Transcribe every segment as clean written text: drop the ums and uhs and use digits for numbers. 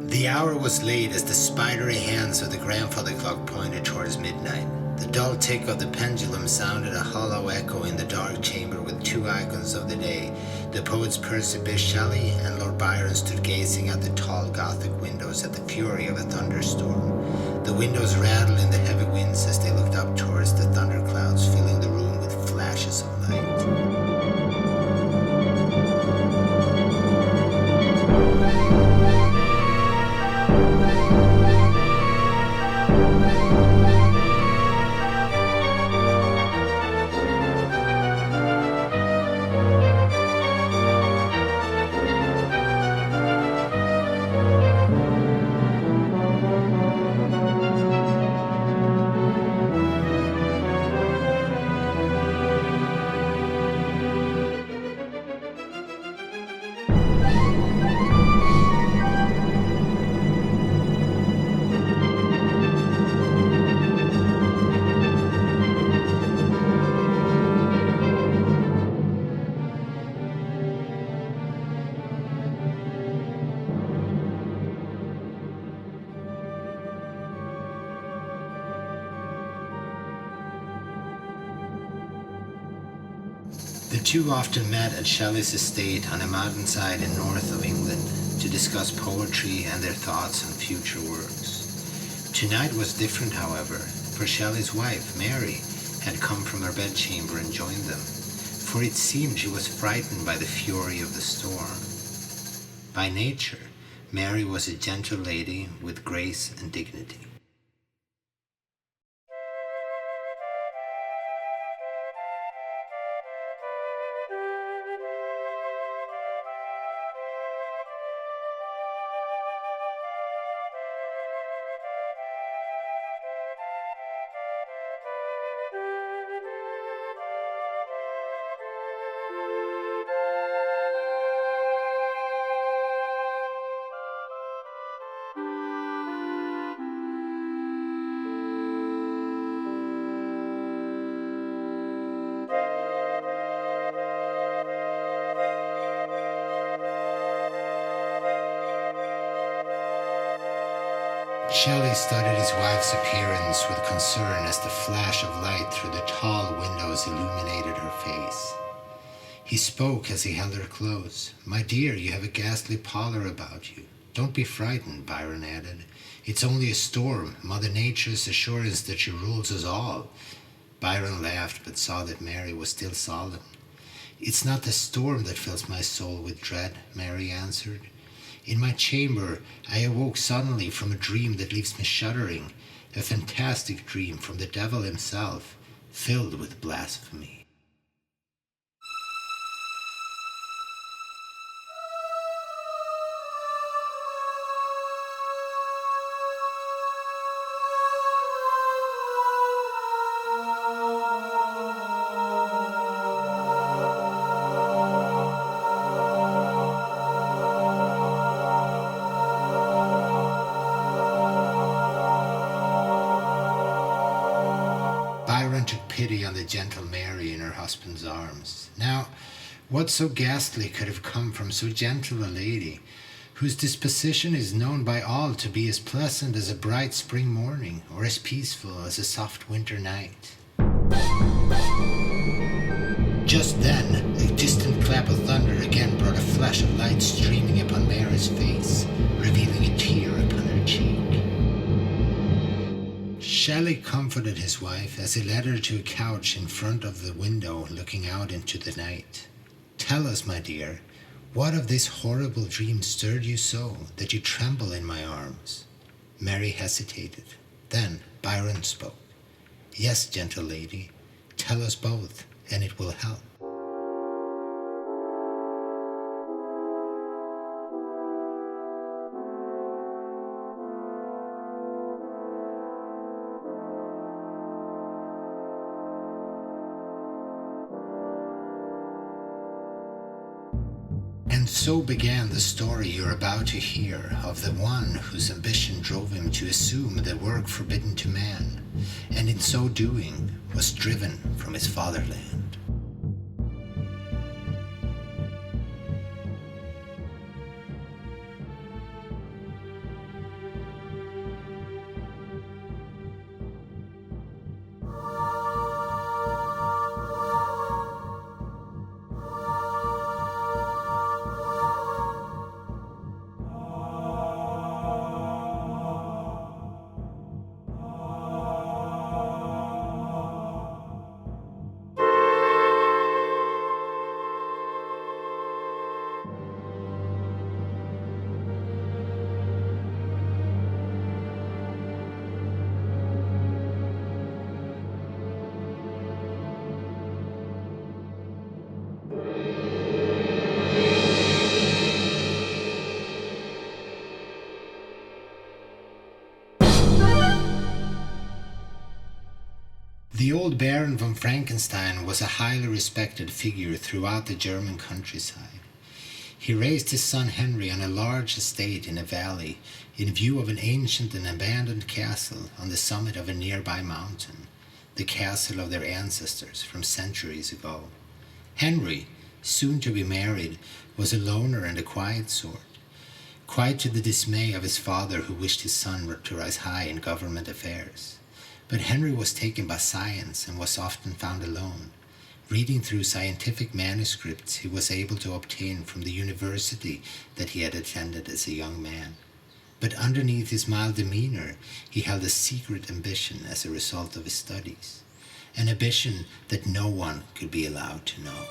The hour was late as the spidery hands of the grandfather clock pointed towards midnight. The dull tick of the pendulum sounded a hollow echo in the dark chamber with two icons of the day. The poets Percy Bysshe Shelley and Lord Byron stood gazing at the tall Gothic windows at the fury of a thunderstorm. The windows rattled in the heavy winds as they looked up towards the thunderclouds, filling the room with flashes of light. The two often met at Shelley's estate on a mountainside in north of England to discuss poetry and their thoughts on future works. Tonight was different, however, for Shelley's wife, Mary, had come from her bedchamber and joined them, for it seemed she was frightened by the fury of the storm. By nature, Mary was a gentle lady with grace and dignity. Shelley studied his wife's appearance with concern as the flash of light through the tall windows illuminated her face. He spoke as he held her close. "My dear, you have a ghastly pallor about you. Don't be frightened," Byron added. "It's only a storm, Mother Nature's assurance that she rules us all." Byron laughed, but saw that Mary was still solemn. "It's not the storm that fills my soul with dread," Mary answered. "In my chamber, I awoke suddenly from a dream that leaves me shuddering, a fantastic dream from the devil himself, filled with blasphemy." Byron took pity on the gentle Mary in her husband's arms. Now, what so ghastly could have come from so gentle a lady, whose disposition is known by all to be as pleasant as a bright spring morning, or as peaceful as a soft winter night? Just then, a distant clap of thunder again brought a flash of light streaming upon Mary's face, revealing a tear upon her cheek. Shelley comforted his wife as he led her to a couch in front of the window looking out into the night. "Tell us, my dear, what of this horrible dream stirred you so that you tremble in my arms?" Mary hesitated. Then Byron spoke. "Yes, gentle lady, tell us both, and it will help." And so began the story you're about to hear of the one whose ambition drove him to assume the work forbidden to man, and in so doing was driven from his fatherland. The old Baron von Frankenstein was a highly respected figure throughout the German countryside. He raised his son Henry on a large estate in a valley, in view of an ancient and abandoned castle on the summit of a nearby mountain, the castle of their ancestors from centuries ago. Henry, soon to be married, was a loner and a quiet sort, quite to the dismay of his father, who wished his son to rise high in government affairs. But Henry was taken by science and was often found alone, reading through scientific manuscripts he was able to obtain from the university that he had attended as a young man. But underneath his mild demeanor, he held a secret ambition as a result of his studies, an ambition that no one could be allowed to know.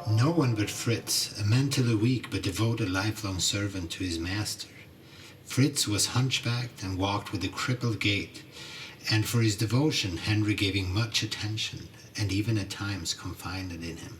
No one but Fritz, a mentally weak but devoted lifelong servant to his master. Fritz was hunchbacked and walked with a crippled gait, and for his devotion Henry gave him much attention, and even at times confided in him.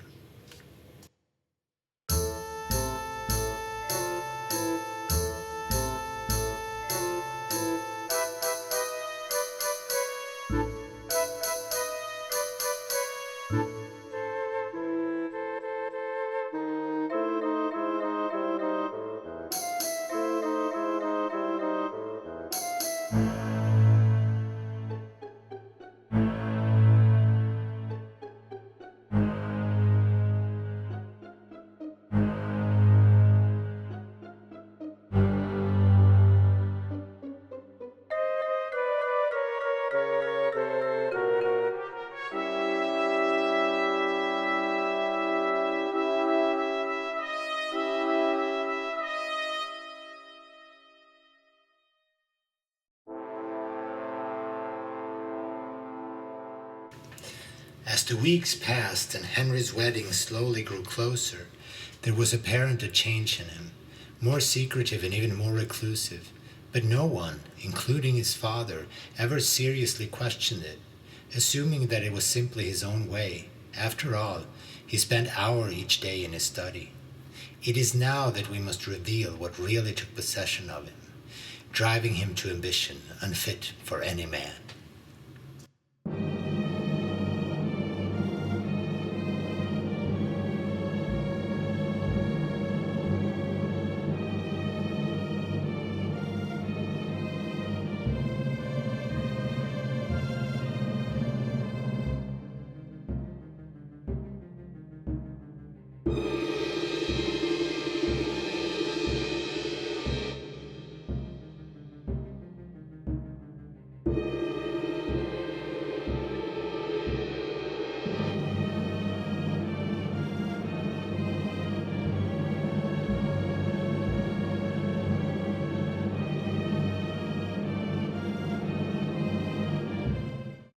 As the weeks passed and Henry's wedding slowly grew closer, there was apparent a change in him, more secretive and even more reclusive. But no one, including his father, ever seriously questioned it, assuming that it was simply his own way. After all, he spent hours each day in his study. It is now that we must reveal what really took possession of him, driving him to ambition unfit for any man.